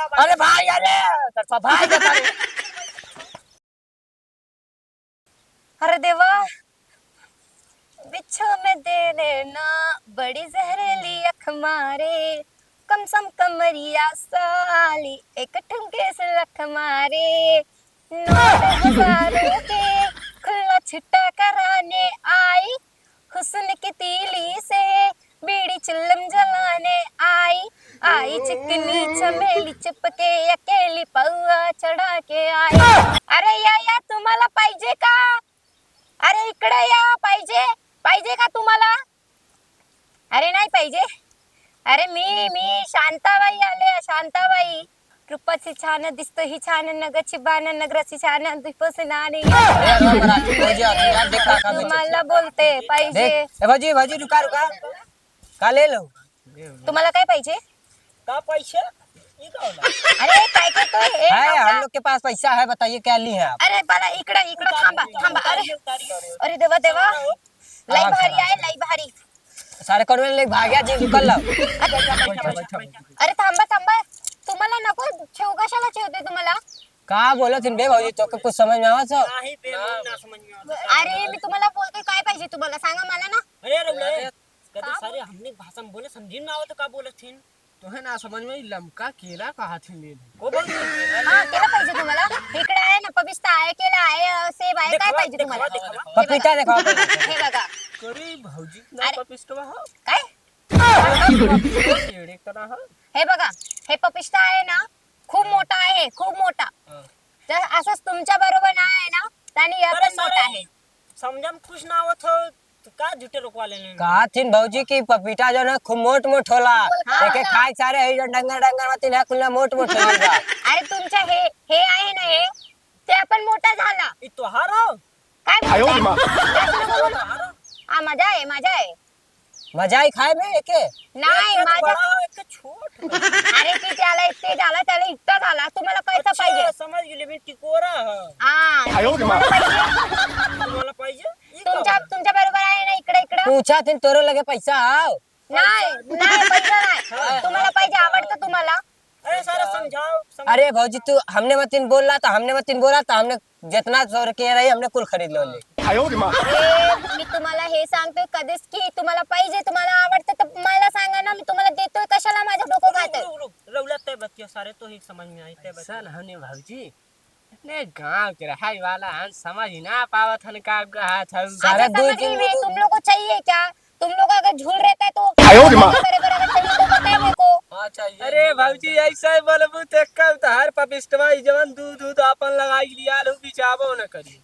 अरे भाई अरे तर भाई बता रे। अरे देवा, बिच्छू में दे देना बड़ी जहरीली अख मारे, कम सम कमरिया साली एक ठुमके से लख मारे, नोट हजारों के खुला छिट्टा कराने आई, हुस्न की तीली से बीड़ी चिल्लम जलाने आई, आई चिकनी चमेली चिपके अकेली पौआ चढ़ा के आई। अरे या तुम्हाला पाहिजे का? अरे इकडे या, पाहिजे पाहिजे का तुम्हाला? अरे नाही पाहिजे? अरे मी शांताबाई आले, शांताबाई. रूपाची छान दिसतो ही छान, नगरची बाण नगराची छान, दिपसनाने तुम्हाला बोलते पाहिजे. भाजी भाजी रुका रुका का ले लो। तुम्हाला काय पाहिजे? का पैसे अरे काय करतोय हे? है हम लोग के पास पैसा है, बताइए क्या ली है आप। अरे बाला इकडे इकडे थांबा थांबा. अरे अरे देवा देवा, लई भारी आहे, लई भारी. सारे कड़वे ले भाग्या जी निकल लो। अरे थांबा थांबा, तुम्हाला नको ठेव, कशाला ठेवते तुम्हाला? का बोलत बे भाजी, तो कुछ समझ में आवत हो? अरे मी तुम्हाला बोलतोय, काय पाहिजे तुम्हाला सांगा मला ना. अरे रवले कदे सारे हमने भाषा में बोले समझी ना आवत का बोलत थिन तो है ना समझ में लमका केला कहा थी ले को बोल हा केला पाहिजे तुम्हाला? इकडे आहे ना पपिस्ता आहे, केला आहे, सेब आहे, काय पाहिजे तुम्हाला? पपीता देखो हे बघा. करी भाऊजी अरे. ना पिस्टवा हो काय? केड़े करा हो हे बघा, हे पपिस्ता आहे ना, खूप मोठा आहे, खूप मोठा. तर असंच तुमच्या बरोबर नाही आहे ना, त्याने हे पण मोठा आहे. समझम खुश ना आवत हो तो का झूठे रोकवा लेने कहा थी भाजी की पपीता जो ना खूब मोट मोट होला, देखे खाई सारे है जो डंगर डंगर मत ना खुला मोट मोट होला। अरे तुमच्या हे आहे ना, हे ते पण मोठा झाला. ई तो हारो काय बोलताय? हा मजा आहे, मजा आहे. मजा ही खाए में एके नाही माझ्या, बड़ा हो एक छोट अरे ती त्याला ते झाला, त्याला इतका झाला. तुम्हाला पैसा पाहिजे? समझ गेले मी टिकोरा हा तुम्हाला तुम्हाला पाहिजे ई का? तुमच्या बरोबर आहे ना, इकडे इकडे. पूछा थी तोरे लगे पैसा आओ। नाही नाही पैसा नाही. तुम्हाला पाहिजे, आवडतं तुम्हाला? अरे सारा समझाओ अरे भाजी तू हमने मतीन बोल रहा था, हमने मतीन बोला था, हमने जितना सौ के रही हमने कुल खरीद लो ले। अरे मी तुम्हाला हे सांगतोय कधीच की तुम्हाला पाहिजे, तुम्हाला आवडतं तर मला सांगा ना, मी तुम्हाला देतोय. कशाला माझं डोकं खातोय? रौला तय बतिया सारे तो ही समझ में आई तय बतिया सन हमने भाऊजी ने गांव के रहाई वाला हम समझ ही ना पावत हन का हाथ हम सारा अच्छा, दूध समझ गई मैं. तुम लोग को चाहिए क्या? तुम लोग अगर झूल रहता है तो बराबर अगर चाहिए तो बताए मेरे को. हां चाहिए। अरे भाऊजी ऐसा ही बोलबू ते का हर पपिस्टवा ई जवन दूध दूध अपन लगाई लिया लो बिचाबो न करी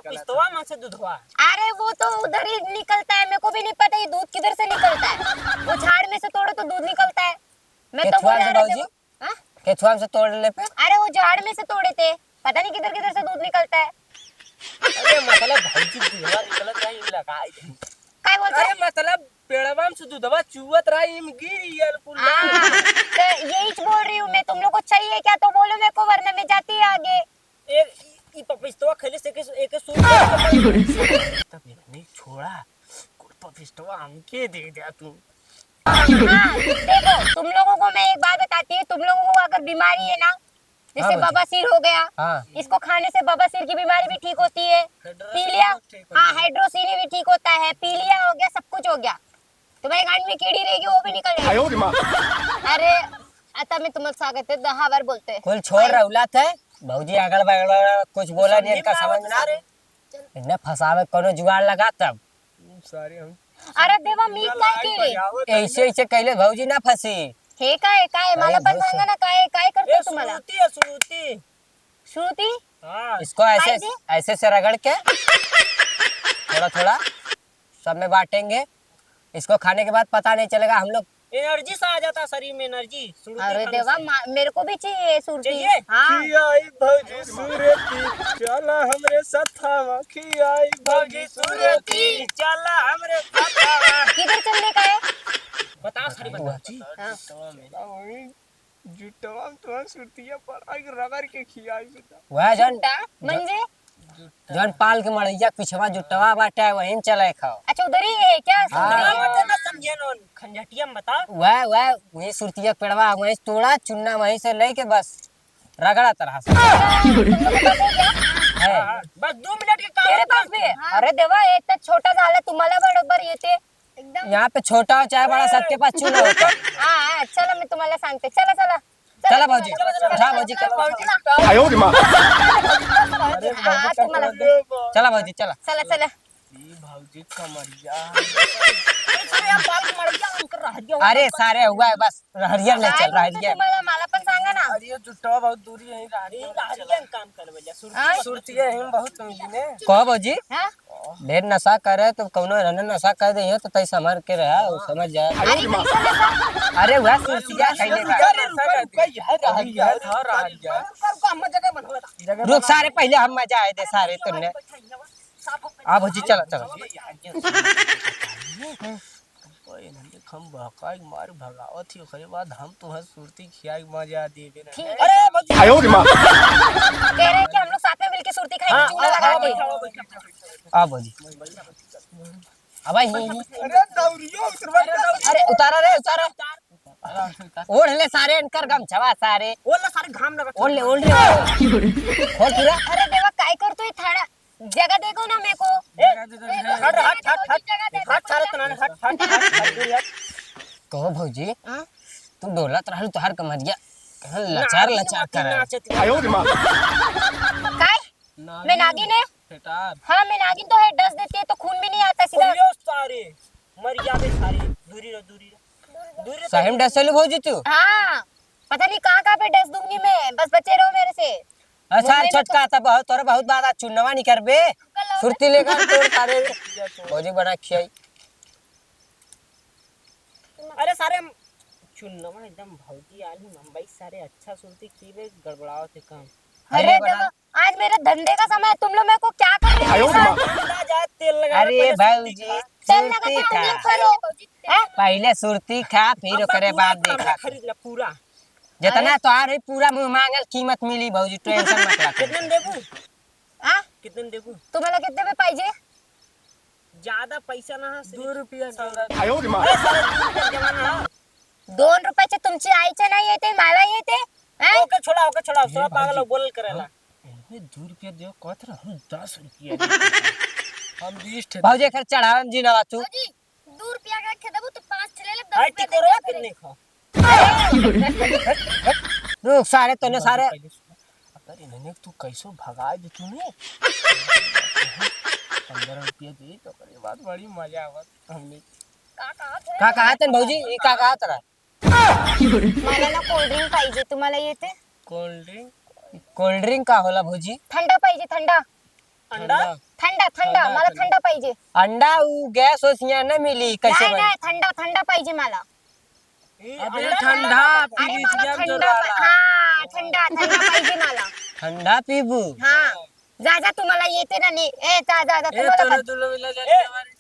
पिस्तवा में से दूधवा अरे वो तो उधर ही निकलता है, मेरे को भी नहीं पता ये दूध किधर से निकलता है. वो झाड़ में से तोड़ो तो दूध निकलता है. मैं तो बोल केचुआ से रहा भाऊजी? था. हाँ? केचुआ से तोड़ ले पे अरे वो झाड़ में से तोड़े थे, पता नहीं किधर किधर से दूध निकलता है. अरे मतलब भाऊजी दूधवा निकलत रही लगाई काय बोलते अरे मतलब पेड़वाम से दूधवा चुवत रही इम गिरी यार कुल तो यही बोल रही हूँ मैं. तुम लोग को चाहिए क्या तो बोलो मेरे को, वरना मैं जाती है आगे. एक ई पिस्तवा खेले से एक सूट तब नहीं छोड़ा कुल पपिस्टवा हमके दे दिया तू हाँ देखो, तुम लोगों को मैं एक बात बताती हूँ. तुम लोगों को अगर बीमारी है ना, जैसे हाँ, बवासीर हो गया, हाँ। इसको खाने से बवासीर की बीमारी भी ठीक होती है. पीलिया, हाँ हाइड्रोसीनी भी ठीक होता है. पीलिया हो गया, सब कुछ हो गया. तुम्हारे गांड में कीड़ी रहेगी वो भी निकल जाएगी. अरे आता मैं तुम्हाला सांगते 10 बार बोलते. कुल छोड़ रहुला थे भाऊजी, अगल बगल कुछ बोला नहीं, इनका समझ में ना रे इन्हें फसावे कोनो जुगाड़ लगा तब सारे हम अरे देवा, मी काय केले? ऐसे ऐसे कहले भाऊजी ना फंसी। हे काय काय मला पण सांगा ना, काय काय करतो तुम्हाला? श्रुति श्रुती हां इसको ऐसे पाहिजे? ऐसे से रगड़ के थोड़ा थोड़ा सब में बांटेंगे, इसको खाने के बाद पता नहीं चलेगा हम लोग। एनर्जी सा आ जाता शरीर में एनर्जी श्रुति अरे खाने देवा, से। मेरे को भी चाहिए सुरती. चाहिए? हाँ खियाई भौजी सुरती चला हमरे सथावा खियाई भौजी सुरती चला हमरे साथ किधर चलने का है? बताओ सारी बता हाँ. जुटवा तो सुरतिया पर आई रगड़ के खियाई सुता वह जन सुट्टा म्हणजे जौन पाल के मड़ैया पिछवा जुटवा बाटे वहीं चले खाओ। अच्छा उधर ही है क्या? हाँ। मतलब ना समझे नो खंजटिया में बता। वह वही सुरतिया पेड़वा वहीं तोड़ा चुन्ना वहीं से लेके बस रगड़ा तरह से तुम लोग के पास है क्या? है। बस 2 मिनट के काम तेरे पास भी है? अरे देवा हे इतना छोटा झाला तुम्हाला बरोबर येते एकदम। यहाँ पे छोटा हो चाहे बड़ा सबके पास चूल्हा होता है। हाँ चला मैं तुम्हाला सांगते, चला चला चला भाऊजी जा भाऊजी हाँ तुम्हाला चला भाऊजी चला। चला चला भाऊजी कमरिया अरे यार बाल के मड़िया अंकर रह गया। अरे सारे हुआ है बस हरियर नहीं काय चल रहा बोलते है। तुम्हाला मला पण सांगा ना। अरे ये जुटवा बहुत दूरी है हरिया काम कर भैया हाँ? सुरती है हम बहुत मिली कहो भाऊजी हाँ? ढेर नशा करे तो कौनो रहने नशा कर दे तो तई समझ के रहा वो समझ जाए। अरे कैसा नशा? अरे वह सुरतिया खैले का रुक सारे पहले हम मजा आए थे सारे तुमने। आ भाऊजी चला चला। हम भकाई मार भगावत थी ओकरे बाद हम तो हंस सुरती खियाई मजा देबे ना। ठीक है। अरे भाऊजी कह रहे हैं कि हम लोग साथ में मिलके सुरती खाएंगे चूल्हा लगा के। आ भाऊजी अब अरे दौरियो अरे उतारा रे उतारा ओढ़ ले सारे इनकर गमछवा सारे वो ना सारे घाम लगा। ओढ़ ले खोल पूरा। अरे देवा काय करतोय थाड़ा जगह देखो ना मेरे को। हट हट हट हट जगह देखो हट सारे तना हट हट हट। कहो भाऊजी हाँ? तू डोलत रहल तुहार कमरिया कहन लचार लचार कर काय मैं नागिन है? हाँ मैं नागिन तो है, डस देती है तो खून भी नहीं आता सीधा। सारे मरियादे सारी दूरी रह दूरी दूरी साहिम डसलू भाऊजी तू हाँ पता नहीं कहाँ पे डस दूंगी मैं, बस बचे रहो मेरे से। अच्छा छटका था बहुत तोरे बहुत बात चुनवा नहीं करबे सुरती लेकर तोड़ सारे भाऊजी बना खियाई। अरे सारे चुन्नवा एकदम भौजी आलू मुंबई सारे अच्छा सुनती कीवे गड़बड़ाओ थे काम। अरे देखो आज मेरे धंधे का समय है, तुम लोग मेरे को क्या कर रहे हो? ना जा तेल लगा। अरे भाऊजी तेल लगा सुरती के तुम खा लोग करो। हैं? पहले सुरती खा फिर ओकरे बाद देखा खरीद ले पूरा। जितना तोहार है पूरा मुंह मांगल कीमत मिली भाऊजी टेंशन मत ला। कितने में देबू? हाँ? कितने में देबू? तुम्हाला कितने में पाहिजे? ज्यादा पैसा ना हा 2 रुपया जमाना हा। 2 रुपयाचे तुमची आईचे नाही येते मला येते हैं? ओके छोड़ा थोड़ा पागल हो, बोल करेला। 2 रुपया दे कहत रह हम 10 रुपया हम 20 ठे भाऊजी खर चढ़ावन जी नवा तू 2 रुपया का खेदबू तो 5 ले ले 10 हट रुपया को रो कितने खा। रुक सारे तोने सारे अरे नने तू कैसो भगा दे तूने 15 रुपया दे तो करे बाद बड़ी मजा आवत हमने। का कहा तन भाऊजी ई का कहा तरा मला ना कोल्ड ड्रिंक पाहिजे, तुम्हाला येते? कोल्ड ड्रिंक का होला भाऊजी? थंडा पाहिजे, थंडा अंडा थंडा मला थंडा पाहिजे। अंडा उ गैस ओसिया न मिली कैसे नाही बनी? नाही थंडा पाहिजे मला। अबे ठंडा अरे मला थंडा हाँ ठंडा पाहिजे मला। ठंडा पीबू हाँ जा जा तुम्हाला येते ना नहीं ए जा जा तुम्हाला तो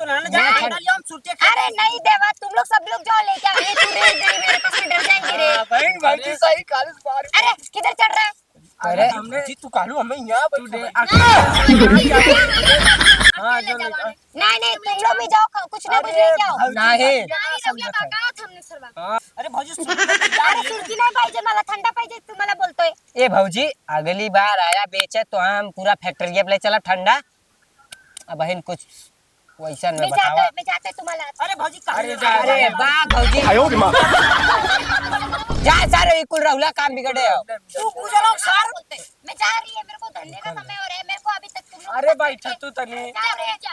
ना जा अंडा लिया हम सुरते खा। अरे नहीं देवा तुम लोग सब लोग जाओ लेके आओ। तू रे गई मेरे पास में डर जाएंगे रे। बहन भाई सही कालिस बार अरे किधर चढ़ रहा है? अरे हमने जी तू कालू हमें यहां तू दे नहीं नहीं तुम लोग भी जाओ कुछ ना कुछ लेके आओ। नाही अरे भौजी अरे सुरती नाही पाहिजे मला, थंडा पाहिजे तुम्हाला बोलतोय। ए भाऊजी अगली बार आया बेचे तो हम पूरा फैक्ट्री पे ले चला ठंडा। अब बहन कुछ वैसा न बतावा। मैं जाते तुम्हाला। अरे भौजी अरे वाह भाऊजी जा सारे इकुल रहुला काम बिगड़े हो। तू गुजरो सार मैं जा रही है, मेरे को धंधे का समय हो रहा है, मेरे को अभी तक तुम लोग अरे भाई तू तने जा रहे जा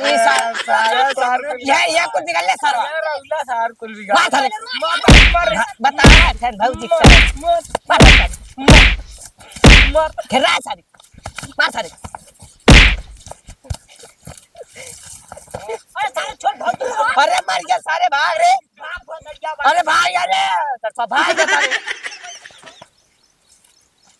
ये सार ये कुछ निकल ले सारा रहुला सार कुल भी बात है बता रहा भाऊजी मर खरा सारी मार सारी। अरे सारे छोड़ भौजी अरे मर गया सारे भाग रे। अरे भाग अरे भाग जा सारे।